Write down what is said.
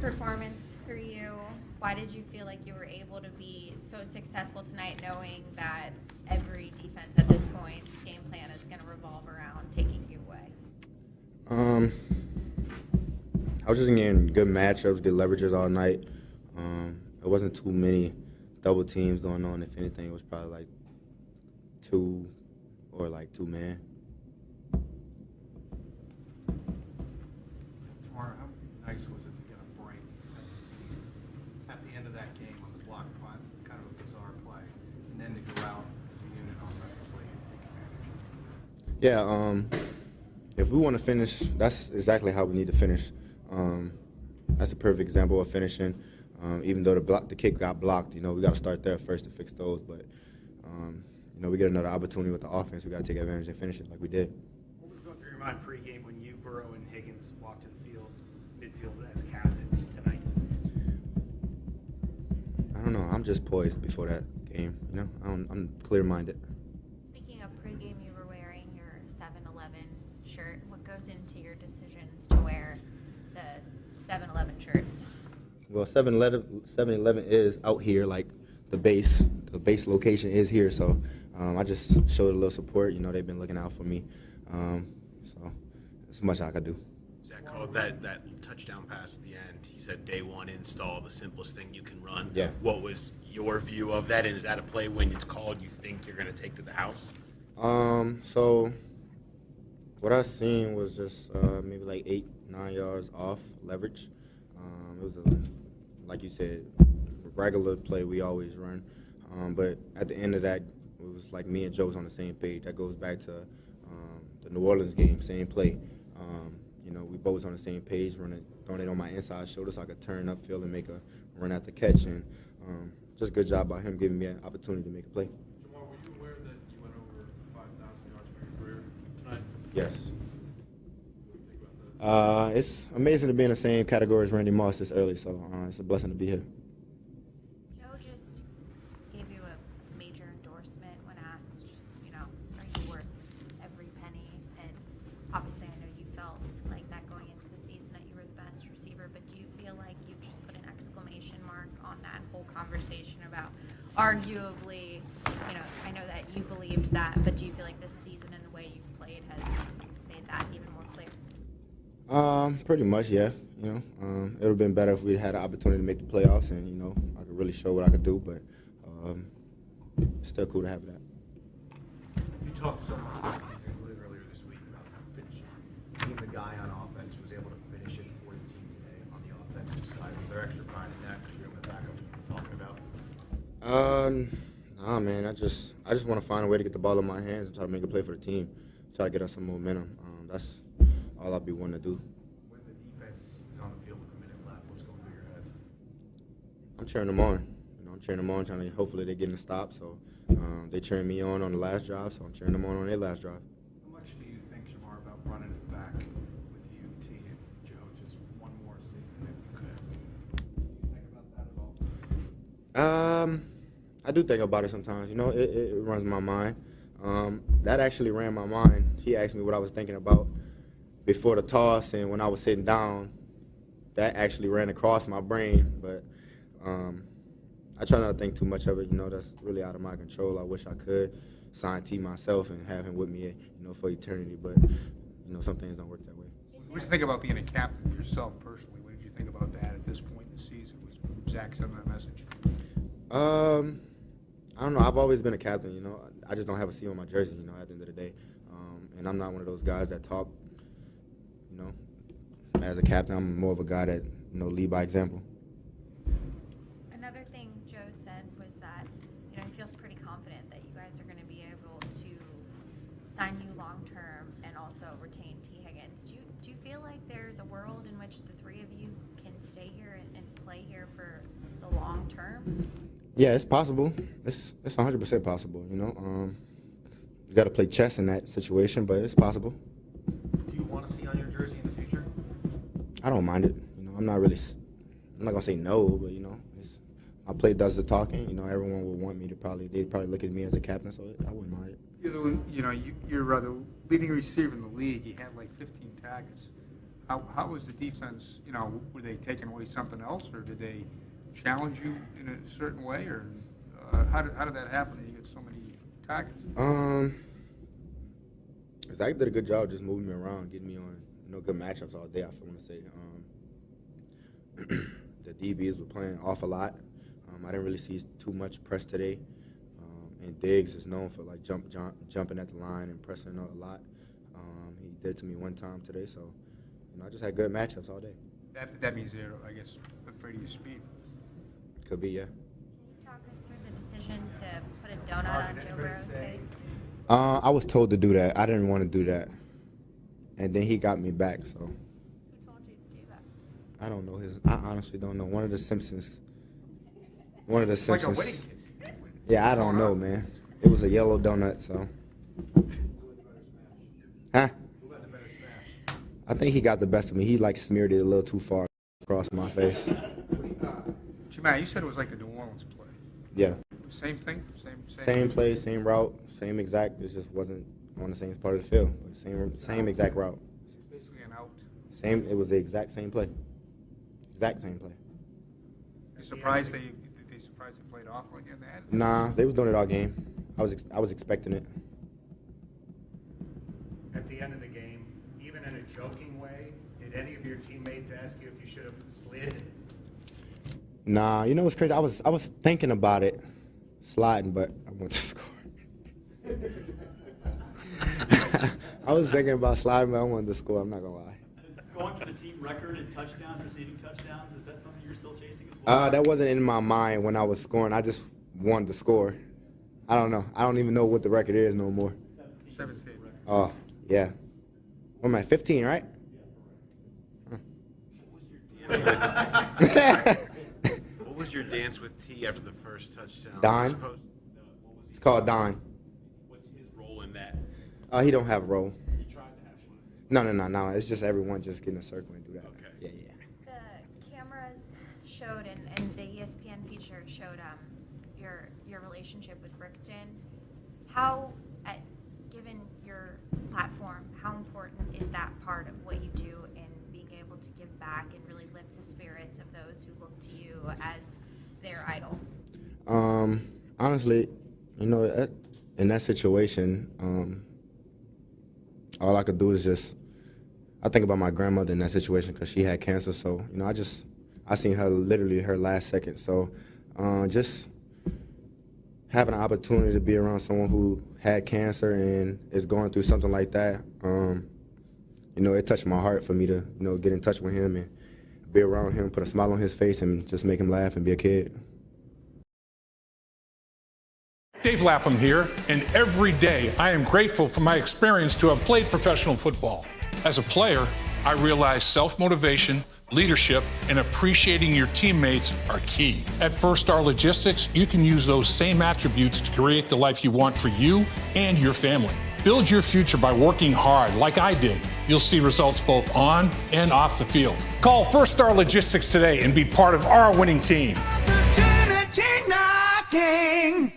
performance for you. Why did you feel like you were able to be so successful tonight, knowing that every defense at this point, game plan is going to revolve around taking you away? I was just getting good matchups, good leverages all night. It wasn't too many double teams going on. If anything, it was probably like two or like two man. Tamara, how nice was it to get a break as a team at the end of that game on the block punt, kind of a bizarre play, and then to go out as a unit offensively and take advantage? Yeah, if we want to finish, that's exactly how we need to finish. That's a perfect example of finishing. Even though the kick got blocked, we got to start there first to fix those. But we get another opportunity with the offense. We got to take advantage and finish it like we did. What was going through your mind pregame when you, Burrow, and Higgins walked to the midfield as captains tonight? I don't know. I'm just poised before that game. I'm clear-minded. Speaking of pregame, you were wearing your 7-Eleven shirt. What goes into your decisions to wear the 7-Eleven shirts? Well, 7-Eleven is out here, like the base location is here, so I just showed a little support. They've been looking out for me, so as much as I could do. Zach called that touchdown pass at the end. He said, day one install, the simplest thing you can run. Yeah. What was your view of that, and is that a play when it's called you think you're going to take to the house? So what I seen was just maybe like 8-9 yards off leverage. It was like you said, regular play we always run. But at the end of that, it was like me and Joe was on the same page. That goes back to the New Orleans game, same play. We both was on the same page, throwing it on my inside shoulder so I could turn upfield and make a run at the catch. And just good job by him giving me an opportunity to make a play. Jamar, were you aware that you went over 5,000 yards for your career tonight? Yes. What do you think about that? It's amazing to be in the same category as Randy Moss this early, so it's a blessing to be here. Joe just gave you a major endorsement when asked, are you worth every penny? And obviously I know you felt like that going into the season that you were the best receiver, but do you feel like you've just put an exclamation mark on that whole conversation about arguably, I know that you believed that, but do you feel like this season and the way you've played has made that even more clear? Pretty much, yeah. It would have been better if we had an opportunity to make the playoffs and, I could really show what I could do, but it's still cool to have that. You talked so much this season, including earlier this week, about finishing. Being the guy on offense was able to finish it for the team today on the offensive side. Was there extra pride in that because you're in the back of talking about? Nah, man. I just want to find a way to get the ball in my hands and try to make a play for the team, try to get us some momentum. That's all I'll be wanting to do. When the defense is on the field with a minute left, what's going through your head? I'm cheering them on. I'm cheering them on, trying to hopefully they get in a stop. So they cheering me on the last drive, so I'm cheering them on their last drive. How much do you think, Jamar, about running it back with you, T, and Joe, just one more season if you could? Do you think about that at all? I do think about it sometimes. It runs my mind. That actually ran my mind. He asked me what I was thinking about before the toss, and when I was sitting down, that actually ran across my brain. But I try not to think too much of it. That's really out of my control. I wish I could sign T myself and have him with me, for eternity. But some things don't work that way. What did you think about being a captain yourself personally? What did you think about that at this point in the season? Was Zach sending that message? I don't know. I've always been a captain. I just don't have a C on my jersey. At the end of the day, and I'm not one of those guys that talk. As a captain, I'm more of a guy that lead by example. Another thing Joe said was that he feels pretty confident that you guys are going to be able to sign you long term and also retain T. Higgins. Do you feel like there's a world in which the three of you can stay here and play here for the long term? Yeah, it's possible. It's 100% possible. You got to play chess in that situation, but it's possible. Do you want to see on your jersey in the future? I don't mind it. I'm not gonna say no, but my play does the talking. Everyone would want me to they'd probably look at me as a captain, so I wouldn't mind it. You're the leading receiver in the league. You had like 15 tackles. How was the defense, were they taking away something else, or did they challenge you in a certain way, or how did that happen? You get so many targets. Zach did a good job just moving me around, getting me on good matchups all day. I want to say the DBs were playing off a lot. I didn't really see too much press today. And Diggs is known for like jumping at the line and pressing a lot. He did to me one time today, so I just had good matchups all day. That means they're, I guess, afraid of your speed. Could be, yeah. Can you talk us through the decision to put a donut on Joe Burrow's face? I was told to do that. I didn't want to do that, and then he got me back. So. Who told you to do that? I don't know his. I honestly don't know. One of the Simpsons. One of the Simpsons. Like a wedding cake. Yeah, I don't know, man. It was a yellow donut, so. Huh? I think he got the best of me. He like smeared it a little too far across my face. Jemai, you said it was like the New Orleans play. Yeah. Same thing? Same play, same route, same exact. It just wasn't on the same part of the field. Same exact route. Basically an out. It was the exact same play. Exact same play. Did they surprised they played off like that? Nah, they was doing it all game. I was expecting it. At the end of the game, even in a joking way, did any of your teammates ask you if you should have slid? Nah, you know what's crazy? I was thinking about it, sliding, but I wanted to score. I was thinking about sliding, but I wanted to score. I'm not gonna lie. Going for the team record in touchdowns, receiving touchdowns, is that something you're still chasing as well? That wasn't in my mind when I was scoring. I just wanted to score. I don't know. I don't even know what the record is no more. 17. Oh, yeah. What am I, 15, right? What was your dance with T after the first touchdown? Don. It's called Don. What's his role in that? He don't have a role. You tried to ask one. No. It's just everyone just get in a circle and do that. Okay. Yeah. The cameras showed, and the ESPN feature showed your relationship with Brixton. How, given your platform, how important is that part of what you do in being able to give back and really lift the spirits of those who look to you as their idol? Honestly, in that situation, all I could do is I think about my grandmother in that situation because she had cancer. So, I seen her literally her last second. So, just having an opportunity to be around someone who had cancer and is going through something like that, it touched my heart for me to, get in touch with him and be around him, put a smile on his face, and just make him laugh and be a kid. Dave Lapham here, and every day I am grateful for my experience to have played professional football. As a player, I realized self-motivation, leadership, and appreciating your teammates are key. At First Star Logistics, you can use those same attributes to create the life you want for you and your family. Build your future by working hard like I did. You'll see results both on and off the field. Call First Star Logistics today and be part of our winning team. Opportunity knocking.